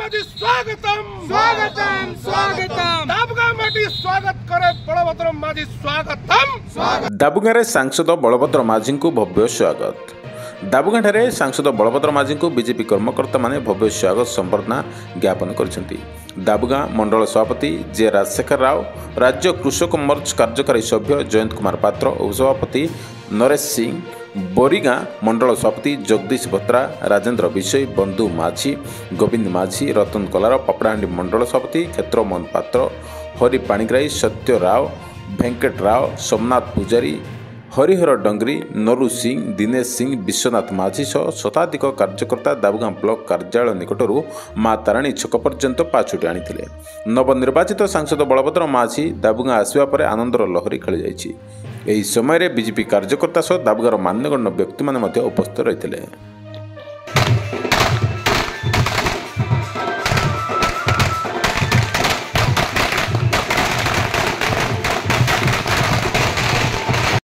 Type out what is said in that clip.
माझी स्वागतम स्वागतम स्वागतम दाबगा माटी स्वागत करे बलभद्र माझी स्वागतम। दाबुगाँव सांसद बलभद्र माझी को भव्य स्वागत। दाबुगाँव सांसद बलभद्र माझी को बीजेपी कर्मकर्ता माने भव्य स्वागत संबर्धना ज्ञापन करछन्ति। दाबुगाँ मंडल सभापति जे राजशेखर राव, राज्य कृषक मोर्चा कार्यकारी सभ्य जयंत कुमार पात्र, उपसभापति नरेश सिंह, बोरीगाँ मंडल सभापति जगदीश बत्रा, राजेन्द्र विषय, बंधु माझी, गोविंद माझी, रतन कलार, पपड़ाहांडी मंडल सभापति क्षेत्रमोहन पात्र, हरि पाणिग्राही, सत्य राव, भेंकट राव, सोमनाथ पूजारी, हरिहर डंगरी, नरु सिंह, दिनेश सिंह, विश्वनाथ माझी सह शताधिक कार्यकर्ता दाबुगाँ ब्लॉक कार्यालय निकटरू माँ ताराणी छक पर्यंत पाछुटी आनिथिले। नवनिर्वाचित सांसद बलभद्र माझी दाबुगाँ आसिबा परे आनंदर लहरी खेली जाइछि। एही समय बीजेपी कार्यकर्ता सह दाबुगाँर मान्यगण्य व्यक्ति माने उपस्थित रहिथिले।